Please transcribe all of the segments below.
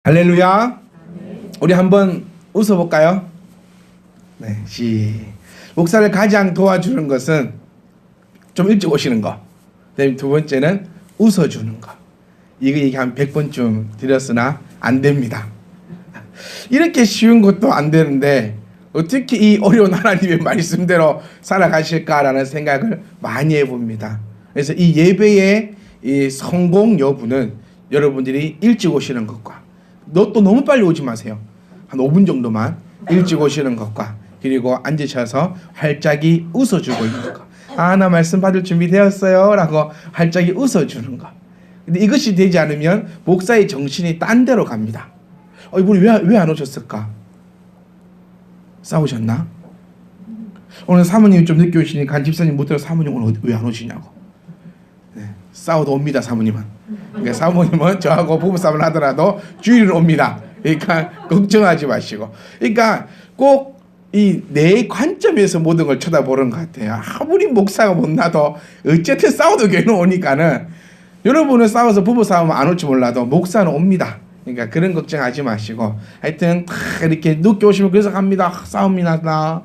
할렐루야. 우리 한번 웃어볼까요? 네, 목사를 가장 도와주는 것은 좀 일찍 오시는 거. 그다음에 두 번째는 웃어주는 거. 이거 얘기 한 100번쯤 드렸으나 안 됩니다. 이렇게 쉬운 것도 안 되는데 어떻게 이 어려운 하나님의 말씀대로 살아가실까라는 생각을 많이 해봅니다. 그래서 이 예배의 이 성공 여부는 여러분들이 일찍 오시는 것과 또 너무 빨리 오지 마세요. 한 5분 정도만 일찍 오시는 것과 그리고 앉으셔서 활짝이 웃어주고 있는 것. 나 말씀 받을 준비 되었어요 라고 활짝이 웃어주는 것. 근데 이것이 되지 않으면 목사의 정신이 딴 데로 갑니다. 이분이 왜 안 오셨을까? 싸우셨나? 오늘 사모님이 좀 늦게 오시니까 한 집사님 못 들어 사모님 오늘 왜 안 오시냐고. 네, 싸워도 옵니다 사모님은. 그러니까 사모님은 저하고 부부싸움을 하더라도 주일은 옵니다. 그러니까 걱정하지 마시고. 그러니까 꼭 이 내 관점에서 모든 걸 쳐다보는 것 같아요. 아무리 목사가 못나도 어쨌든 싸워도 걔는 오니까는 여러분은 싸워서 부부싸움 안 올지 몰라도 목사는 옵니다. 그러니까 그런 걱정하지 마시고 하여튼 이렇게 늦게 오시면 그래서 갑니다. 싸움이 났나?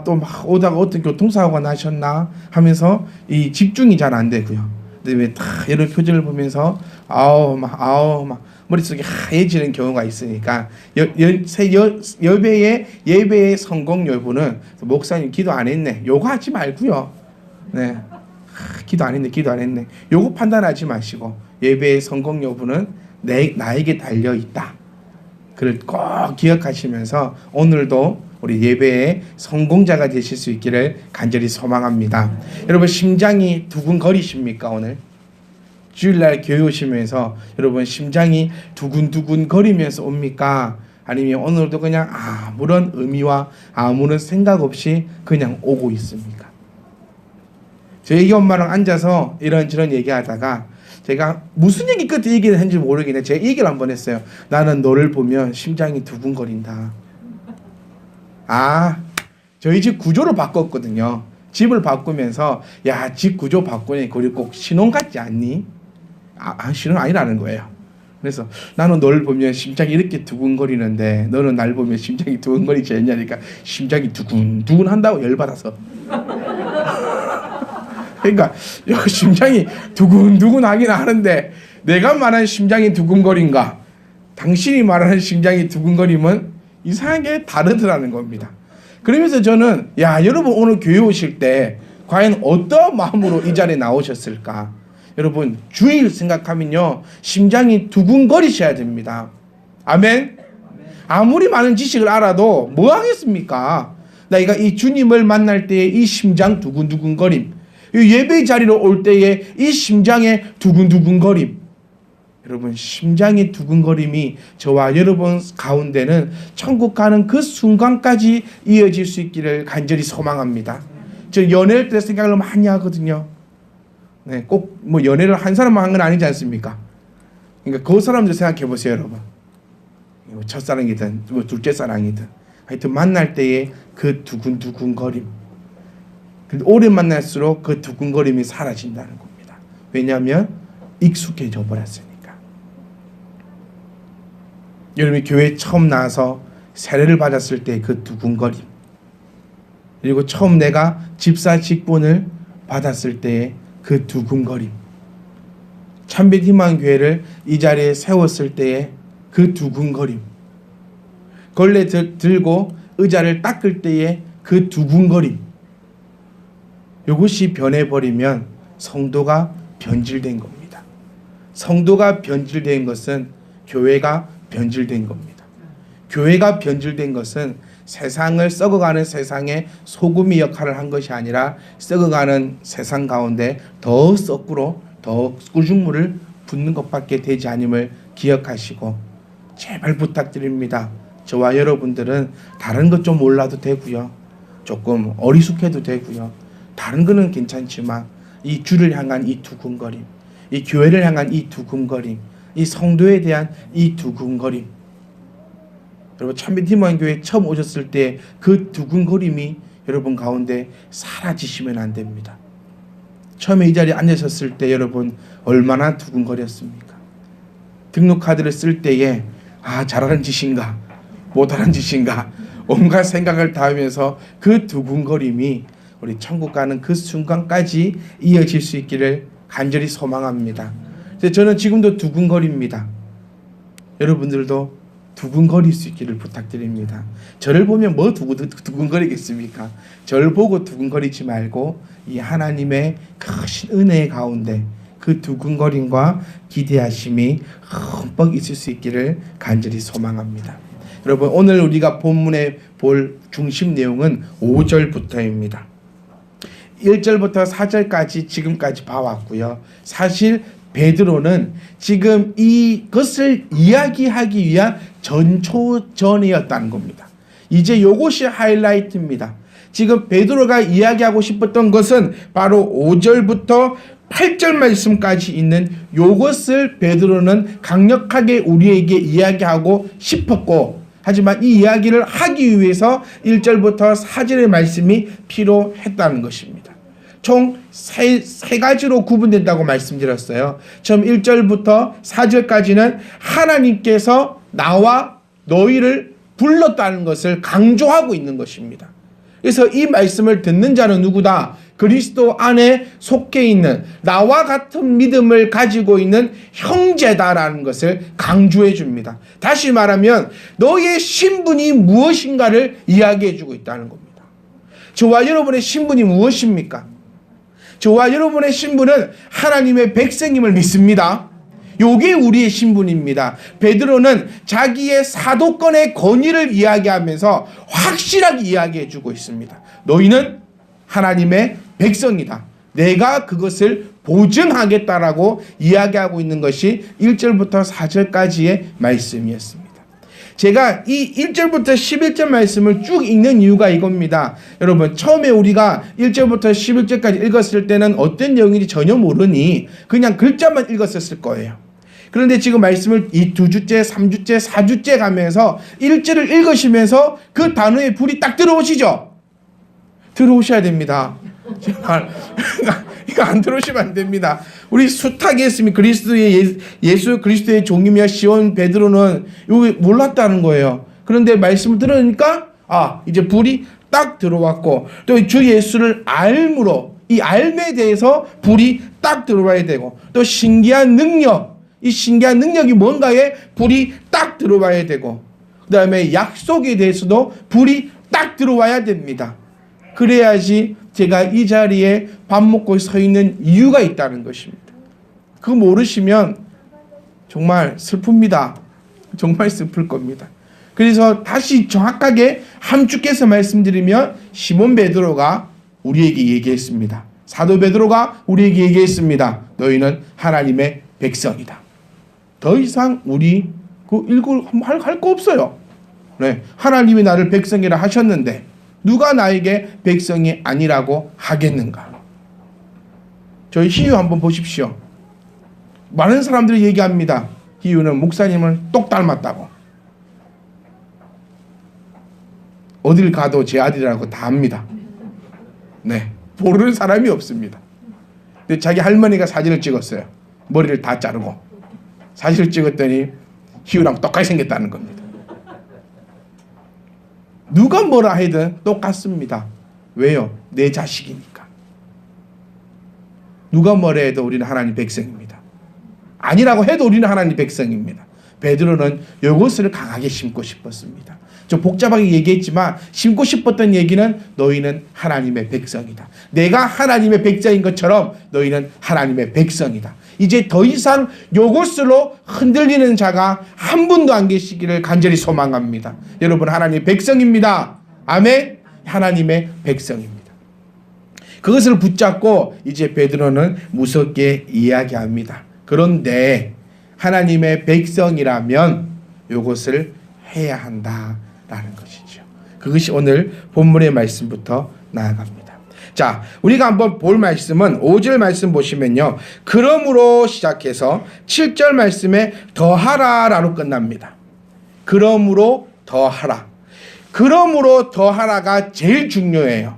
또 막 오다가 어떤 교통사고가 나셨나? 하면서 이 집중이 잘 안 되고요. 그다음에 여러 표정을 보면서 막 머릿속이 하얘지는 경우가 있으니까 예배의 성공 여부는 목사님 기도 안 했네. 요거 하지 말고요. 네. 기도 안 했네. 요거 판단하지 마시고 예배의 성공 여부는 나에게 달려 있다. 그걸 꼭 기억하시면서 오늘도 우리 예배의 성공자가 되실 수 있기를 간절히 소망합니다. 여러분 심장이 두근거리십니까 오늘? 주일날 교회 오시면서 여러분 심장이 두근두근 거리면서 옵니까? 아니면 오늘도 그냥 아무런 의미와 아무런 생각 없이 그냥 오고 있습니까? 저희 엄마랑 앉아서 이런저런 얘기하다가 제가 무슨 얘기 끝에 얘기를 했는지 모르겠는데 제가 얘기를 한번 했어요. 나는 너를 보면 심장이 두근거린다. 저희 집 구조를 바꿨거든요. 집을 바꾸면서 집 구조 바꾸니 우리 꼭 신혼 같지 않니? 신혼 아니라는 거예요. 그래서 나는 너를 보면 심장이 이렇게 두근거리는데 너는 날 보면 심장이 두근거리지 않냐니까 심장이 두근두근 한다고 열받아서. 그러니까 심장이 두근두근 하긴 하는데 내가 말하는 심장이 두근거린가 당신이 말하는 심장이 두근거림은 이상하게 다르더라는 겁니다. 그러면서 저는 여러분 오늘 교회 오실 때 과연 어떤 마음으로 이 자리에 나오셨을까? 여러분 주일 생각하면요 심장이 두근거리셔야 됩니다. 아멘? 아무리 많은 지식을 알아도 뭐 하겠습니까? 내가 이 주님을 만날 때에 이 심장 두근두근거림, 예배 자리로 올 때에 이 심장의 두근두근거림, 여러분 심장의 두근거림이 저와 여러분 가운데는 천국 가는 그 순간까지 이어질 수 있기를 간절히 소망합니다. 저 연애할 때 생각을 많이 하거든요. 네, 꼭 뭐 연애를 한 사람만 한 건 아니지 않습니까? 그러니까 그 사람들 생각해 보세요, 여러분. 첫사랑이든 뭐 둘째 사랑이든 하여튼 만날 때의 그 두근두근거림. 근데 오래 만날수록 그 두근거림이 사라진다는 겁니다. 왜냐하면 익숙해져 버렸으니까. 여러분이 교회 처음 나와서 세례를 받았을 때 그 두근거림, 그리고 처음 내가 집사 직분을 받았을 때의 그 두근거림, 참빛 희망교회를 이 자리에 세웠을 때의 그 두근거림, 걸레 들고 의자를 닦을 때의 그 두근거림, 이것이 변해버리면 성도가 변질된 겁니다. 성도가 변질된 것은 교회가 변질된 겁니다. 교회가 변질된 것은 세상을 썩어가는 세상에 소금이 역할을 한 것이 아니라 썩어가는 세상 가운데 더 썩구로 더 꿀죽물을 붓는 것밖에 되지 않음을 기억하시고 제발 부탁드립니다. 저와 여러분들은 다른 것 좀 몰라도 되고요. 조금 어리숙해도 되고요. 다른 거는 괜찮지만 이 주를 향한 이 두근거림, 이 교회를 향한 이 두근거림, 이 성도에 대한 이 두근거림, 여러분 참빛 희망교회 처음 오셨을 때 그 두근거림이 여러분 가운데 사라지시면 안 됩니다. 처음에 이 자리에 앉으셨을 때 여러분 얼마나 두근거렸습니까? 등록카드를 쓸 때에 잘하는 짓인가 못하는 짓인가 온갖 생각을 다 하면서 그 두근거림이 우리 천국 가는 그 순간까지 이어질 수 있기를 간절히 소망합니다. 저는 지금도 두근거립니다. 여러분들도 두근거릴 수 있기를 부탁드립니다. 저를 보면 뭐 두근거리겠습니까? 저를 보고 두근거리지 말고 이 하나님의 크신 은혜 가운데 그 두근거림과 기대하심이 흠뻑 있을 수 있기를 간절히 소망합니다. 여러분, 오늘 우리가 본문에 볼 중심 내용은 5절부터입니다. 1절부터 4절까지 지금까지 봐왔고요. 사실 베드로는 지금 이것을 이야기하기 위한 전초전이었다는 겁니다. 이제 이것이 하이라이트입니다. 지금 베드로가 이야기하고 싶었던 것은 바로 5절부터 8절 말씀까지 있는 이것을 베드로는 강력하게 우리에게 이야기하고 싶었고, 하지만 이 이야기를 하기 위해서 1절부터 4절의 말씀이 필요했다는 것입니다. 총 세 가지로 구분된다고 말씀드렸어요. 처음 1절부터 4절까지는 하나님께서 나와 너희를 불렀다는 것을 강조하고 있는 것입니다. 그래서 이 말씀을 듣는 자는 누구다? 그리스도 안에 속해 있는 나와 같은 믿음을 가지고 있는 형제다라는 것을 강조해 줍니다. 다시 말하면 너의 신분이 무엇인가를 이야기해 주고 있다는 겁니다. 저와 여러분의 신분이 무엇입니까? 저와 여러분의 신분은 하나님의 백성임을 믿습니다. 요게 우리의 신분입니다. 베드로는 자기의 사도권의 권위를 이야기하면서 확실하게 이야기해 주고 있습니다. 너희는 하나님의 백성이다. 내가 그것을 보증하겠다라고 이야기하고 있는 것이 1절부터 4절까지의 말씀이었습니다. 제가 이 1절부터 11절 말씀을 쭉 읽는 이유가 이겁니다. 여러분, 처음에 우리가 1절부터 11절까지 읽었을 때는 어떤 내용인지 전혀 모르니 그냥 글자만 읽었었을 거예요. 그런데 지금 말씀을 이 2주째, 3주째, 4주째 가면서 1절을 읽으시면서 그 단어에 불이 딱 들어오시죠? 들어오셔야 됩니다. 제발 이거 안 들어오시면 안 됩니다. 우리 숱하게 했으면 예수 그리스도의 종이며 시온 베드로는 여기 몰랐다는 거예요. 그런데 말씀을 들으니까 이제 불이 딱 들어왔고, 또 주 예수를 알므로 이 알에 대해서 불이 딱 들어와야 되고, 또 신기한 능력, 이 신기한 능력이 뭔가에 불이 딱 들어와야 되고, 그 다음에 약속에 대해서도 불이 딱 들어와야 됩니다. 그래야지 제가 이 자리에 밥 먹고 서 있는 이유가 있다는 것입니다. 그거 모르시면 정말 슬픕니다. 정말 슬플 겁니다. 그래서 다시 정확하게 함축해서 말씀드리면 시몬 베드로가 우리에게 얘기했습니다. 사도 베드로가 우리에게 얘기했습니다. 너희는 하나님의 백성이다. 더 이상 우리 할 거 없어요. 네, 하나님이 나를 백성이라 하셨는데 누가 나에게 백성이 아니라고 하겠는가? 저희 희유 한번 보십시오. 많은 사람들이 얘기합니다. 희유는 목사님을 똑 닮았다고. 어딜 가도 제 아들이라고 다 합니다. 네, 모르는 사람이 없습니다. 근데 자기 할머니가 사진을 찍었어요. 머리를 다 자르고 사진을 찍었더니 희유랑 똑같이 생겼다는 겁니다. 누가 뭐라 해든 똑같습니다. 왜요? 내 자식이니까. 누가 뭐라 해도 우리는 하나님 백성입니다. 아니라고 해도 우리는 하나님 백성입니다. 베드로는 이것을 강하게 심고 싶었습니다. 좀 복잡하게 얘기했지만 심고 싶었던 얘기는 너희는 하나님의 백성이다. 내가 하나님의 백성인 것처럼 너희는 하나님의 백성이다. 이제 더 이상 이것으로 흔들리는 자가 한 분도 안 계시기를 간절히 소망합니다. 여러분, 하나님의 백성입니다. 아멘. 하나님의 백성입니다. 그것을 붙잡고 이제 베드로는 무섭게 이야기합니다. 그런데 하나님의 백성이라면 이것을 해야 한다라는 것이죠. 그것이 오늘 본문의 말씀부터 나아갑니다. 자, 우리가 한번 볼 말씀은 5절 말씀 보시면요, 그러므로 시작해서 7절 말씀에 더하라라로 끝납니다. 그러므로 더하라. 그러므로 더하라가 제일 중요해요.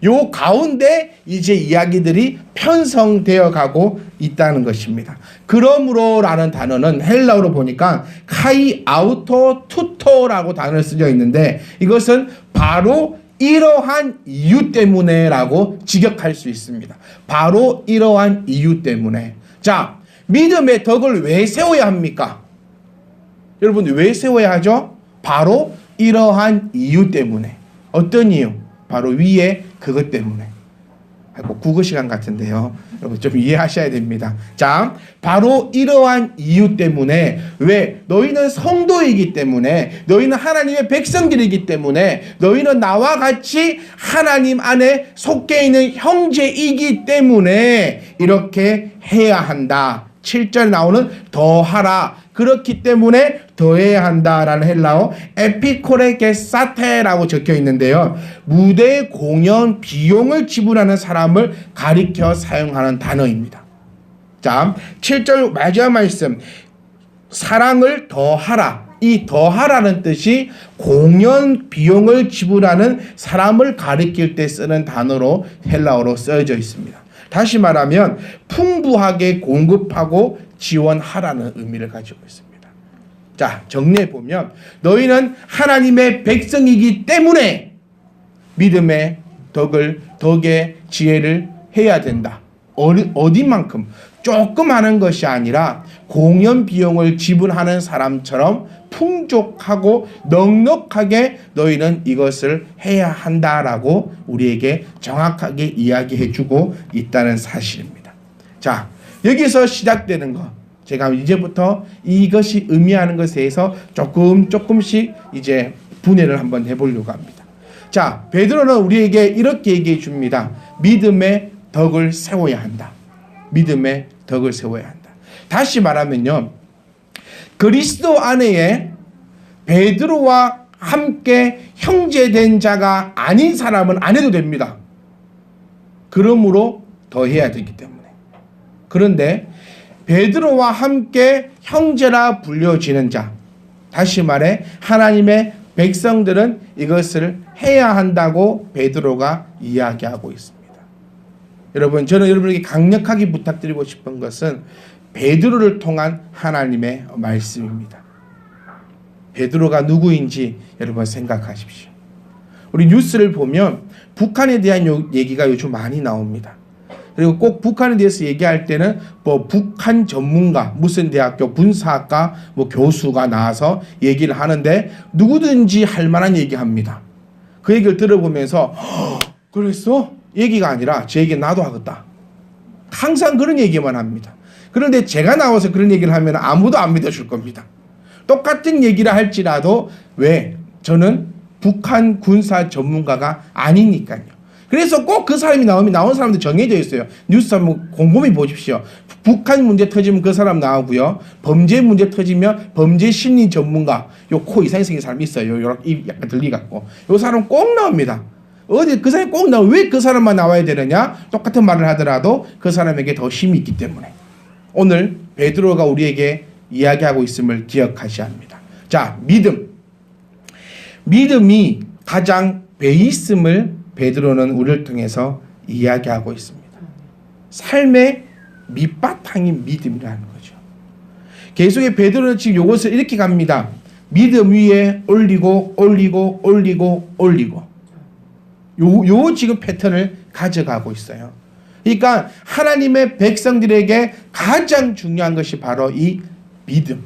요 가운데 이제 이야기들이 편성되어 가고 있다는 것입니다. 그러므로라는 단어는 헬라어로 보니까 카이 아우토 투토라고 단어를 쓰여 있는데 이것은 바로 이러한 이유 때문에라고 직역할 수 있습니다. 바로 이러한 이유 때문에. 자, 믿음의 덕을 왜 세워야 합니까? 여러분 왜 세워야 하죠? 바로 이러한 이유 때문에. 어떤 이유? 바로 위에 그것 때문에. 아이고 국어 시간 같은데요. 여러분 좀 이해하셔야 됩니다. 자, 바로 이러한 이유 때문에. 왜? 너희는 성도이기 때문에, 너희는 하나님의 백성들이기 때문에, 너희는 나와 같이 하나님 안에 속해 있는 형제이기 때문에 이렇게 해야 한다. 7절 나오는 더하라. 그렇기 때문에 더해야 한다라는 헬라어 에피코레게사테라고 적혀 있는데요. 무대 공연 비용을 지불하는 사람을 가리켜 사용하는 단어입니다. 자, 7절 마지막 말씀 사랑을 더하라. 이 더하라는 뜻이 공연 비용을 지불하는 사람을 가리킬 때 쓰는 단어로 헬라어로 쓰여져 있습니다. 다시 말하면 풍부하게 공급하고 지원하라는 의미를 가지고 있습니다. 자, 정리해 보면 너희는 하나님의 백성이기 때문에 믿음의 덕의 지혜를 해야 된다. 어디만큼 조금 하는 것이 아니라 공연 비용을 지불하는 사람처럼 풍족하고 넉넉하게 너희는 이것을 해야 한다라고 우리에게 정확하게 이야기해주고 있다는 사실입니다. 자, 여기서 시작되는 것, 제가 이제부터 이것이 의미하는 것에 대해서 조금씩 이제 분해를 한번 해보려고 합니다. 자, 베드로는 우리에게 이렇게 얘기해 줍니다. 믿음의 덕을 세워야 한다. 믿음의 덕을 세워야 한다. 다시 말하면요, 그리스도 안에 베드로와 함께 형제된 자가 아닌 사람은 안 해도 됩니다. 그러므로 더 해야 되기 때문에. 그런데 베드로와 함께 형제라 불려지는 자, 다시 말해 하나님의 백성들은 이것을 해야 한다고 베드로가 이야기하고 있습니다. 여러분, 저는 여러분에게 강력하게 부탁드리고 싶은 것은 베드로를 통한 하나님의 말씀입니다. 베드로가 누구인지 여러분 생각하십시오. 우리 뉴스를 보면 북한에 대한 얘기가 요즘 많이 나옵니다. 그리고 꼭 북한에 대해서 얘기할 때는 뭐 북한 전문가, 무슨 대학교 군사학과 뭐 교수가 나와서 얘기를 하는데 누구든지 할 만한 얘기합니다. 그 얘기를 들어보면서 그랬어? 얘기가 아니라 제 얘기 나도 하겠다. 항상 그런 얘기만 합니다. 그런데 제가 나와서 그런 얘기를 하면 아무도 안 믿어줄 겁니다. 똑같은 얘기를 할지라도 왜? 저는 북한 군사 전문가가 아니니까요. 그래서 꼭 그 사람이 나오면 나온 사람도 정해져 있어요. 뉴스 한번 곰곰이 보십시오. 북한 문제 터지면 그 사람 나오고요. 범죄 문제 터지면 범죄 심리 전문가, 요 코 이상이 생긴 사람 있어요. 요렇게 입 약간 들리갖고. 요 사람 꼭 나옵니다. 어디 그 사람이 꼭 나와. 왜 그 사람만 나와야 되느냐? 똑같은 말을 하더라도 그 사람에게 더 힘이 있기 때문에. 오늘 베드로가 우리에게 이야기하고 있음을 기억하셔야 합니다. 자, 믿음이 가장 베이스임을 베드로는 우리를 통해서 이야기하고 있습니다. 삶의 밑바탕인 믿음이라는 거죠. 계속해 베드로는 지금 이것을 이렇게 갑니다. 믿음 위에 올리고 요 지금 패턴을 가져가고 있어요. 그러니까 하나님의 백성들에게 가장 중요한 것이 바로 이 믿음.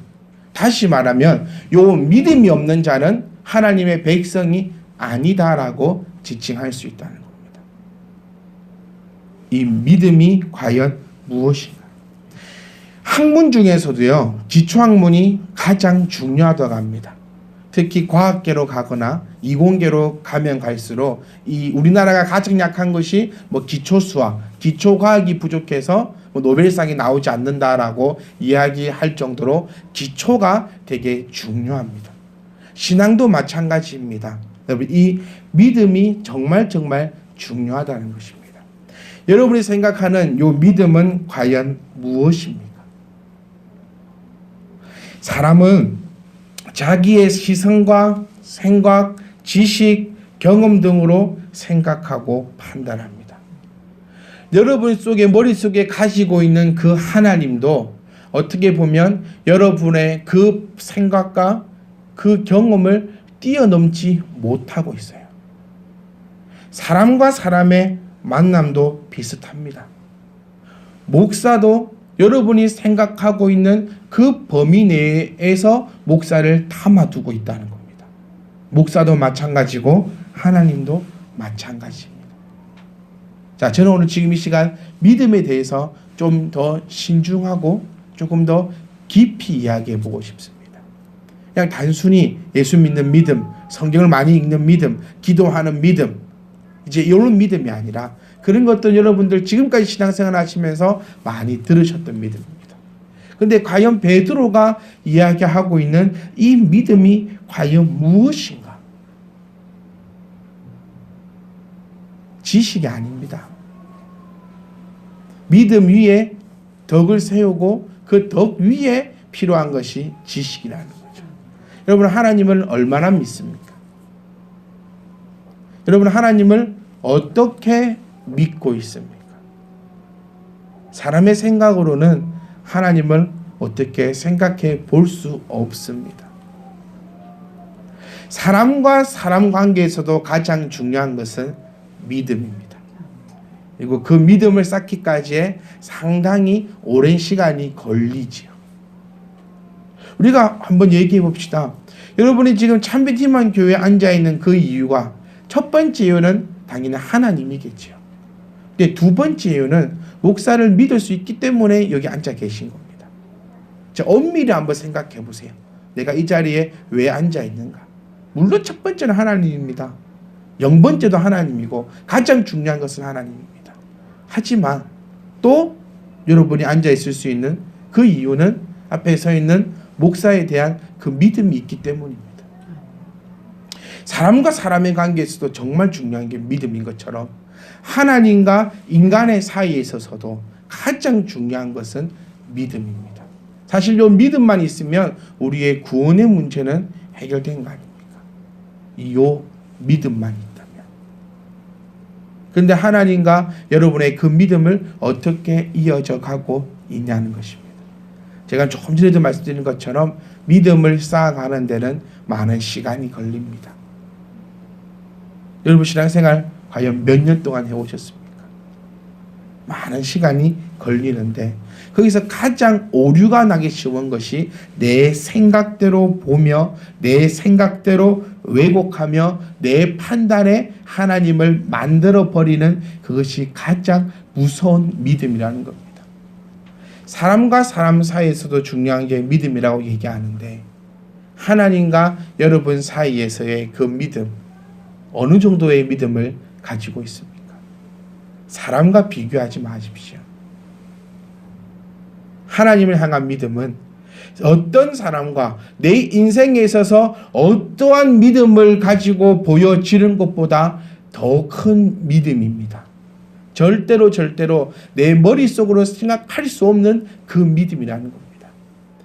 다시 말하면 요 믿음이 없는 자는 하나님의 백성이 아니다라고 지칭할 수 있다는 겁니다. 이 믿음이 과연 무엇인가? 학문 중에서도요, 기초학문이 가장 중요하다고 합니다. 특히 과학계로 가거나 이공계로 가면 갈수록 이 우리나라가 가장 약한 것이 뭐 기초수학, 기초과학이 부족해서 뭐 노벨상이 나오지 않는다라고 이야기할 정도로 기초가 되게 중요합니다. 신앙도 마찬가지입니다. 여러분, 이 믿음이 정말 중요하다는 것입니다. 여러분이 생각하는 이 믿음은 과연 무엇입니까? 사람은 자기의 시선과 생각, 지식, 경험 등으로 생각하고 판단합니다. 여러분 속에 머릿속에 가지고 있는 그 하나님도 어떻게 보면 여러분의 그 생각과 그 경험을 뛰어넘지 못하고 있어요. 사람과 사람의 만남도 비슷합니다. 목사도 여러분이 생각하고 있는 그 범위 내에서 목사를 담아두고 있다는 겁니다. 목사도 마찬가지고 하나님도 마찬가지입니다. 자, 저는 오늘 지금 이 시간 믿음에 대해서 좀 더 신중하고 조금 더 깊이 이야기해 보고 싶습니다. 그냥 단순히 예수 믿는 믿음, 성경을 많이 읽는 믿음, 기도하는 믿음, 이제 이런 믿음이 아니라 그런 것들 여러분들 지금까지 신앙생활 하시면서 많이 들으셨던 믿음입니다. 근데 과연 베드로가 이야기하고 있는 이 믿음이 과연 무엇인가? 지식이 아닙니다. 믿음 위에 덕을 세우고 그 덕 위에 필요한 것이 지식이라는 거죠. 여러분 하나님을 얼마나 믿습니까? 여러분 하나님을 어떻게 믿고 있습니까? 사람의 생각으로는 하나님을 어떻게 생각해 볼 수 없습니다. 사람과 사람 관계에서도 가장 중요한 것은 믿음입니다. 그리고 그 믿음을 쌓기까지에 상당히 오랜 시간이 걸리지요. 우리가 한번 얘기해 봅시다. 여러분이 지금 참빛 희망 교회에 앉아 있는 그 이유가 첫 번째 이유는 당연히 하나님이겠죠. 근데 두 번째 이유는 목사를 믿을 수 있기 때문에 여기 앉아 계신 겁니다. 자, 엄밀히 한번 생각해 보세요. 내가 이 자리에 왜 앉아 있는가? 물론 첫 번째는 하나님입니다. 0번째도 하나님이고 가장 중요한 것은 하나님입니다. 하지만 또 여러분이 앉아 있을 수 있는 그 이유는 앞에 서 있는 목사에 대한 그 믿음이 있기 때문입니다. 사람과 사람의 관계에서도 정말 중요한 게 믿음인 것처럼 하나님과 인간의 사이에 있어서도 가장 중요한 것은 믿음입니다. 사실 이 믿음만 있으면 우리의 구원의 문제는 해결된 거 아닙니까? 이 믿음만 있다면. 그런데 하나님과 여러분의 그 믿음을 어떻게 이어져 가고 있냐는 것입니다. 제가 조금 전에도 말씀드린 것처럼 믿음을 쌓아가는 데는 많은 시간이 걸립니다. 여러분 신앙생활 과연 몇 년 동안 해오셨습니까? 많은 시간이 걸리는데 거기서 가장 오류가 나기 쉬운 것이 내 생각대로 보며 내 생각대로 왜곡하며 내 판단에 하나님을 만들어버리는 그것이 가장 무서운 믿음이라는 겁니다. 사람과 사람 사이에서도 중요한 게 믿음이라고 얘기하는데 하나님과 여러분 사이에서의 그 믿음 어느 정도의 믿음을 가지고 있습니까? 사람과 비교하지 마십시오. 하나님을 향한 믿음은 어떤 사람과 내 인생에 있어서 어떠한 믿음을 가지고 보여지는 것보다 더 큰 믿음입니다. 절대로 내 머릿속으로 생각할 수 없는 그 믿음이라는 겁니다.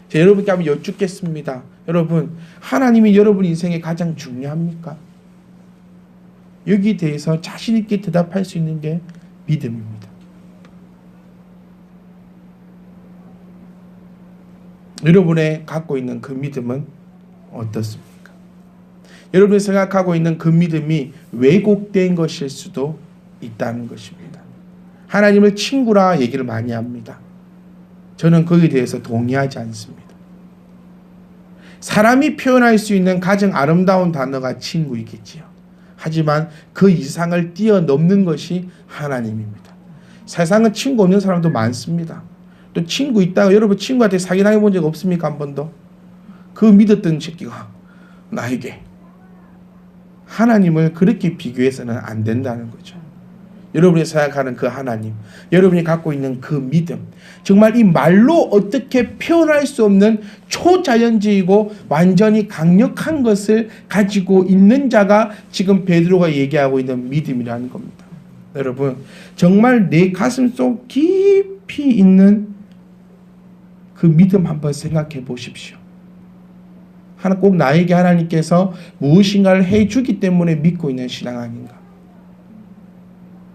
제가 여러분께 한번 여쭙겠습니다. 여러분, 하나님이 여러분 인생에 가장 중요합니까? 여기에 대해서 자신 있게 대답할 수 있는 게 믿음입니다. 여러분의 갖고 있는 그 믿음은 어떻습니까? 여러분이 생각하고 있는 그 믿음이 왜곡된 것일 수도 있다는 것입니다. 하나님을 친구라 얘기를 많이 합니다. 저는 거기에 대해서 동의하지 않습니다. 사람이 표현할 수 있는 가장 아름다운 단어가 친구이겠지요. 하지만 그 이상을 뛰어넘는 것이 하나님입니다. 세상은 친구 없는 사람도 많습니다. 또 친구 있다가 여러분 친구한테 사기당해 본 적 없습니까? 한 번도? 그 믿었던 새끼가 나에게 하나님을 그렇게 비교해서는 안 된다는 거죠. 여러분이 생각하는 그 하나님, 여러분이 갖고 있는 그 믿음, 정말 이 말로 어떻게 표현할 수 없는 초자연적이고 완전히 강력한 것을 가지고 있는 자가 지금 베드로가 얘기하고 있는 믿음이라는 겁니다. 여러분, 정말 내 가슴 속 깊이 있는 그 믿음 한번 생각해 보십시오. 꼭 나에게 하나님께서 무엇인가를 해주기 때문에 믿고 있는 신앙 아닌가?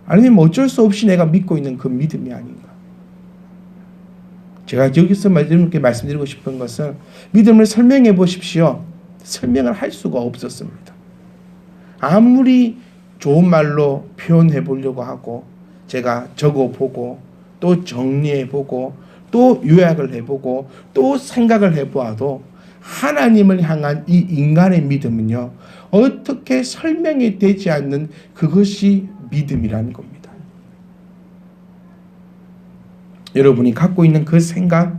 아니면 어쩔 수 없이 내가 믿고 있는 그 믿음이 아닌가? 제가 여기서 여러분께 말씀드리고 싶은 것은 믿음을 설명해 보십시오. 설명을 할 수가 없었습니다. 아무리 좋은 말로 표현해 보려고 하고 제가 적어보고 또 정리해보고 또 요약을 해보고 또 생각을 해보아도 하나님을 향한 이 인간의 믿음은요, 어떻게 설명이 되지 않는 그것이 믿음이라는 겁니다. 여러분이 갖고 있는 그 생각,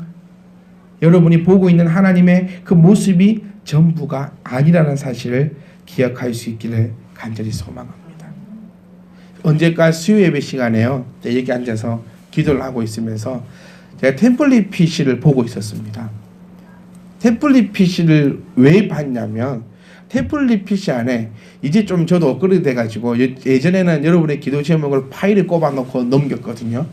여러분이 보고 있는 하나님의 그 모습이 전부가 아니라는 사실을 기억할 수 있기를 간절히 소망합니다. 언제까 수요 예배 시간에요, 여기 앉아서 기도를 하고 있으면서 제가 템플릿 PC를 보고 있었습니다. 템플릿 PC를 왜 봤냐면 템플릿 PC 안에 이제 좀 저도 업그레이드 돼가지고 예전에는 여러분의 기도 제목을 파일에 꼽아놓고 넘겼거든요.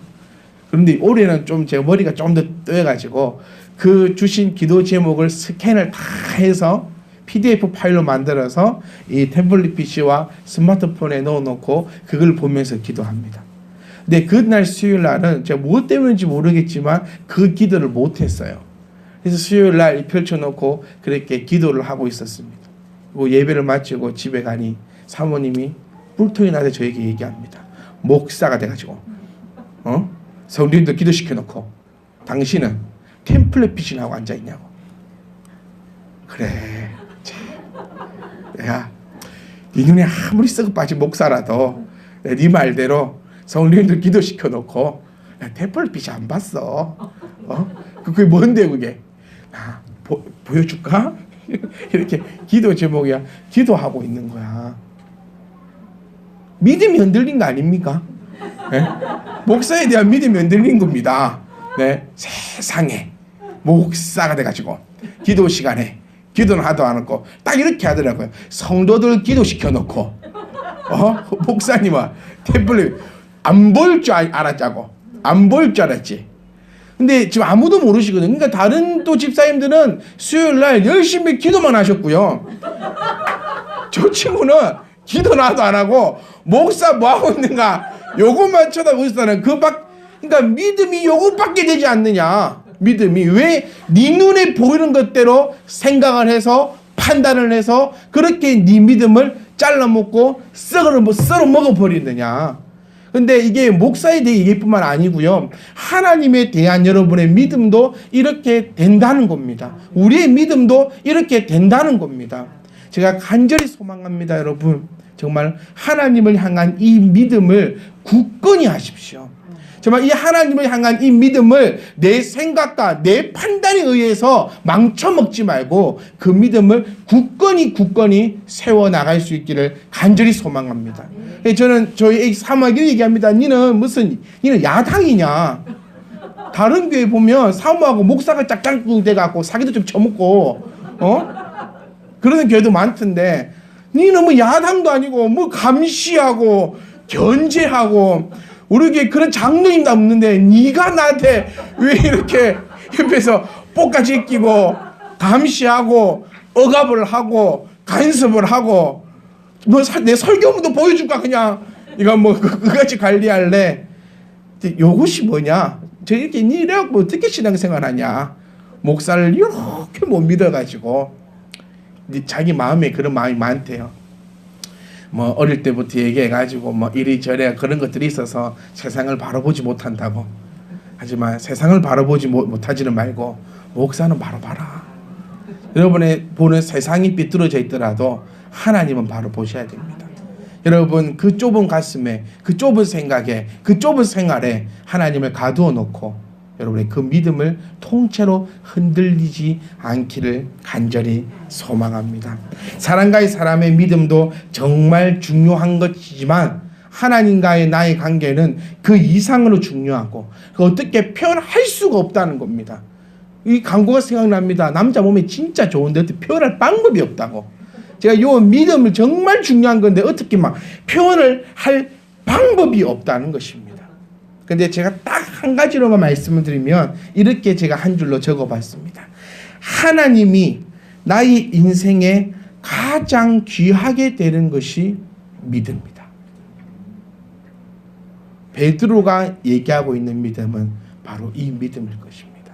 그런데 올해는 좀 제 머리가 좀 더 떠가지고 그 주신 기도 제목을 스캔을 다 해서 PDF 파일로 만들어서 이 템플릿 PC와 스마트폰에 넣어놓고 그걸 보면서 기도합니다. 근데 그날 수요일 날은 제가 무엇 때문인지 모르겠지만 그 기도를 못했어요. 그래서 수요일 날 펼쳐놓고 그렇게 기도를 하고 있었습니다. 그리고 예배를 마치고 집에 가니 사모님이 뿔통이 나서 저에게 얘기합니다. 목사가 돼가지고 성도님들 기도시켜놓고 당신은 템플릿 PC를 하고 앉아있냐고. 그래, 내가 네 눈에 아무리 썩어 빠진 목사라도 네 말대로 성도님들 기도시켜놓고 템플릿 PC 안 봤어. 그게 뭔데 그게? 보여줄까? 이렇게 기도 제목이야. 기도하고 있는 거야. 믿음이 흔들린 거 아닙니까? 네? 목사에 대한 믿음이 흔들린 겁니다. 네? 세상에 목사가 돼가지고 기도 시간에 기도는 하도 안 하고 딱 이렇게 하더라고요. 성도들 기도시켜놓고 목사님은 태블릿 안 볼 줄 알았자고. 안 볼 줄 알았지. 근데 지금 아무도 모르시거든요. 그러니까 다른 또 집사님들은 수요일 날 열심히 기도만 하셨고요. 저 친구는 기도는 하도 안 하고 목사 뭐 하고 있는가 요것만 쳐다보고 있었다는 그러니까 믿음이 요것밖에 되지 않느냐. 믿음이 왜 네 눈에 보이는 것대로 생각을 해서 판단을 해서 그렇게 네 믿음을 잘라먹고 썰어 먹어버리느냐. 근데 이게 목사에 대해 얘기일 뿐만 아니고요. 하나님에 대한 여러분의 믿음도 이렇게 된다는 겁니다. 우리의 믿음도 이렇게 된다는 겁니다. 제가 간절히 소망합니다, 여러분. 정말 하나님을 향한 이 믿음을 굳건히 하십시오. 정말 이 하나님을 향한 이 믿음을 내 생각과 내 판단에 의해서 망쳐먹지 말고 그 믿음을 굳건히 세워나갈 수 있기를 간절히 소망합니다. 저는 저희 애기 사모에게 얘기합니다. 니는 야당이냐? 다른 교회 보면 사모하고 목사가 짝짝꿍 돼갖고 사기도 좀 쳐먹고 그러는 교회도 많던데 니는 뭐 야당도 아니고 뭐 감시하고 견제하고 우리 교회 그런 장로님도 없는데 네가 나한테 왜 이렇게 옆에서 뽀까지 끼고 감시하고 억압을 하고 간섭을 하고 뭐 내 설교문도 보여줄까 그냥 이거 뭐 그같이 관리할래. 요것이 뭐냐? 저 이렇게 이래갖고 어떻게 신앙생활하냐? 목사를 이렇게 못 믿어가지고 자기 마음에 그런 마음이 많대요. 뭐 어릴 때부터 얘기해가지고 뭐 이리저리 그런 것들이 있어서 세상을 바라보지 못한다고. 하지만 세상을 바라보지 못하지는 말고 목사는 바로 봐라. 여러분의 보는 세상이 삐뚤어져 있더라도 하나님은 바로 보셔야 됩니다. 여러분 그 좁은 가슴에 그 좁은 생각에 그 좁은 생활에 하나님을 가두어 놓고 여러분의 그 믿음을 통째로 흔들리지 않기를 간절히 소망합니다. 사람과의 사람의 믿음도 정말 중요한 것이지만 하나님과의 나의 관계는 그 이상으로 중요하고 어떻게 표현할 수가 없다는 겁니다. 이 광고가 생각납니다. 남자 몸에 진짜 좋은데 어떻게 표현할 방법이 없다고. 제가 요 믿음을 정말 중요한 건데 어떻게 막 표현을 할 방법이 없다는 것입니다. 근데 제가 딱 한 가지로만 말씀을 드리면 이렇게 제가 한 줄로 적어봤습니다. 하나님이 나의 인생에 가장 귀하게 되는 것이 믿음이다. 베드로가 얘기하고 있는 믿음은 바로 이 믿음일 것입니다.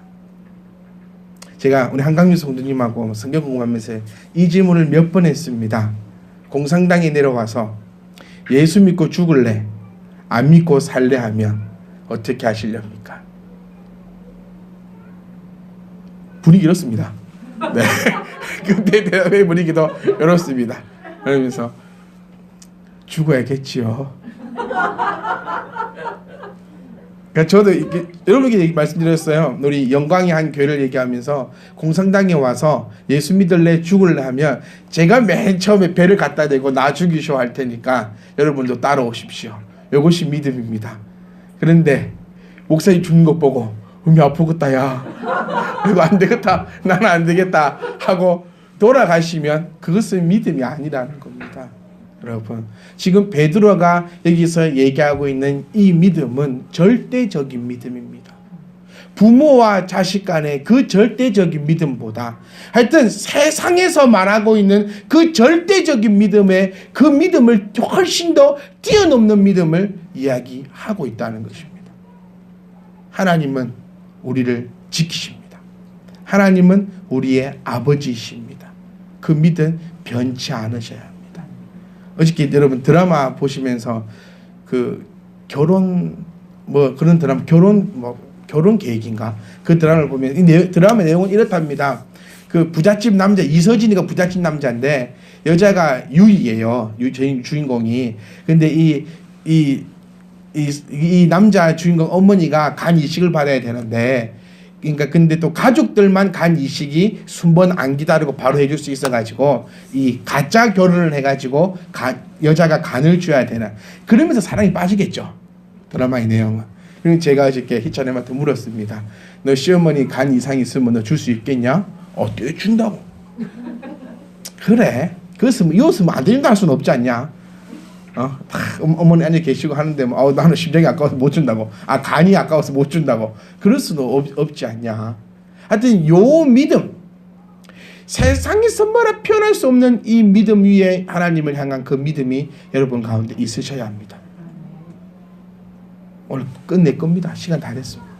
제가 우리 한강유 성도님하고 성경 공부하면서 이 질문을 몇 번 했습니다. 공산당에 내려와서 예수 믿고 죽을래? 안 믿고 살래? 하면 어떻게 하시렵니까? 분위기 이렇습니다. 네. 그때 대답의 분위기도 이렇습니다. 그러면서 죽어야겠지요. 그러니까 저도 여러분에게 말씀드렸어요. 우리 영광의 한 교회를 얘기하면서 공산당에 와서 예수 믿을래 죽을래 하면 제가 맨 처음에 배를 갖다 대고 나 죽이쇼 할 테니까 여러분도 따라오십시오. 이것이 믿음입니다. 그런데 목사님 죽는 것 보고 몸이 아프겠다 야 이거 안 되겠다 나는 안 되겠다 하고 돌아가시면 그것은 믿음이 아니라는 겁니다. 여러분, 지금 베드로가 여기서 얘기하고 있는 이 믿음은 절대적인 믿음입니다. 부모와 자식 간의 그 절대적인 믿음보다 하여튼 세상에서 말하고 있는 그 절대적인 믿음의 그 믿음을 훨씬 더 뛰어넘는 믿음을 이야기하고 있다는 것입니다. 하나님은 우리를 지키십니다. 하나님은 우리의 아버지이십니다. 그 믿음 변치 않으셔야 합니다. 어저께 여러분 드라마 보시면서 그 결혼 뭐 그런 드라마 결혼 계획인가 그 드라마를 보면 이 드라마 내용은 이렇답니다. 그 부잣집 남자 이서진이가 부잣집 남자인데 여자가 유이예요. 주인공이. 근데 이 남자 주인공 어머니가 간 이식을 받아야 되는데 그러니까 근데 또 가족들만 간 이식이 순번 안 기다리고 바로 해줄 수 있어가지고 이 가짜 결혼을 해가지고 여자가 간을 줘야 되나 그러면서 사랑이 빠지겠죠. 드라마의 내용은. 그래서 제가 어저께 희찬님한테 물었습니다. 너 시어머니 간 이상 있으면 너 줄 수 있겠냐? 어떻게 준다고? 그래. 그것은 이었으면 안 된다 할 수는 없지 않냐? 어머니 앉아 계시고 하는데 나는 심장이 아까워서 못 준다고. 간이 아까워서 못 준다고. 그럴 수는 없지 않냐. 하여튼 요 믿음, 세상에서 뭐라 표현할 수 없는 이 믿음 위에 하나님을 향한 그 믿음이 여러분 가운데 있으셔야 합니다. 오늘 끝낼 겁니다. 시간 다 됐습니다.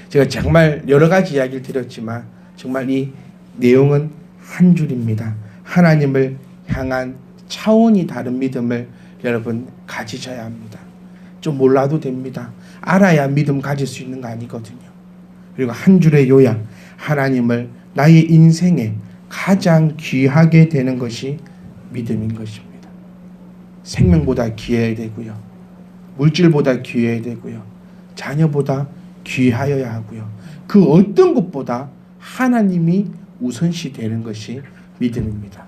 제가 정말 여러 가지 이야기를 드렸지만 정말 이 내용은 한 줄입니다. 하나님을 향한 차원이 다른 믿음을 여러분 가지셔야 합니다. 좀 몰라도 됩니다. 알아야 믿음 가질 수 있는 거 아니거든요. 그리고 한 줄의 요약, 하나님을 나의 인생에 가장 귀하게 되는 것이 믿음인 것입니다. 생명보다 귀해야 되고요. 물질보다 귀해야 되고요. 자녀보다 귀하여야 하고요. 그 어떤 것보다 하나님이 우선시 되는 것이 믿음입니다.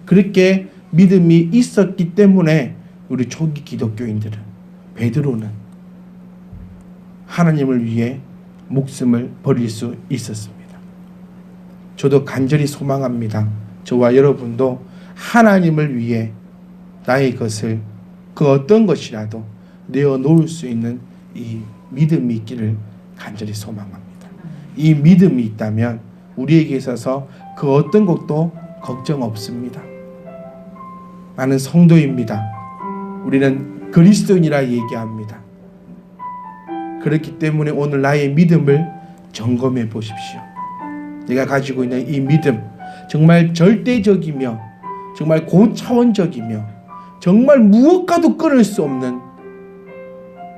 그렇게 믿음이 있었기 때문에 우리 초기 기독교인들은 베드로는 하나님을 위해 목숨을 버릴 수 있었습니다. 저도 간절히 소망합니다. 저와 여러분도 하나님을 위해 나의 것을 그 어떤 것이라도 내어놓을 수 있는 이 믿음이 있기를 간절히 소망합니다. 이 믿음이 있다면 우리에게 있어서 그 어떤 것도 걱정 없습니다. 나는 성도입니다. 우리는 그리스도인이라 얘기합니다. 그렇기 때문에 오늘 나의 믿음을 점검해 보십시오. 내가 가지고 있는 이 믿음 정말 절대적이며 정말 고차원적이며 정말 무엇과도 끊을 수 없는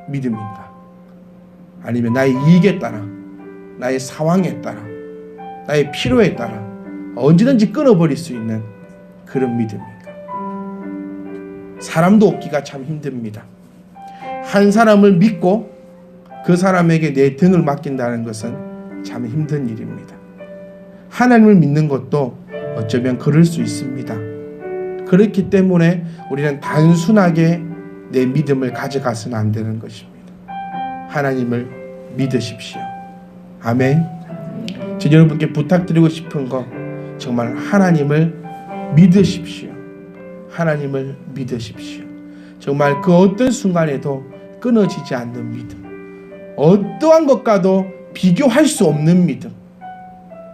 믿음인가? 아니면 나의 이익에 따라 나의 상황에 따라 나의 필요에 따라 언제든지 끊어버릴 수 있는 그런 믿음인가? 사람도 얻기가 참 힘듭니다. 한 사람을 믿고 그 사람에게 내 등을 맡긴다는 것은 참 힘든 일입니다. 하나님을 믿는 것도 어쩌면 그럴 수 있습니다. 그렇기 때문에 우리는 단순하게 내 믿음을 가져가서는 안 되는 것입니다. 하나님을 믿으십시오. 아멘. 저 여러분께 부탁드리고 싶은 거 정말 하나님을 믿으십시오. 하나님을 믿으십시오. 정말 그 어떤 순간에도 끊어지지 않는 믿음, 어떠한 것과도 비교할 수 없는 믿음,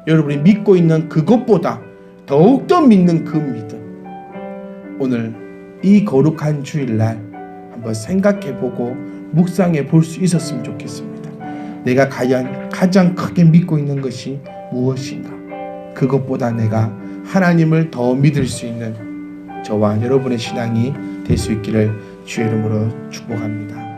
여러분이 믿고 있는 그것보다 더욱더 믿는 그 믿음, 오늘 이 거룩한 주일날 한번 생각해보고 묵상해 볼 수 있었으면 좋겠습니다. 내가 과연 가장 크게 믿고 있는 것이 무엇인가? 그것보다 내가 하나님을 더 믿을 수 있는 저와 여러분의 신앙이 될 수 있기를 주의 이름으로 축복합니다.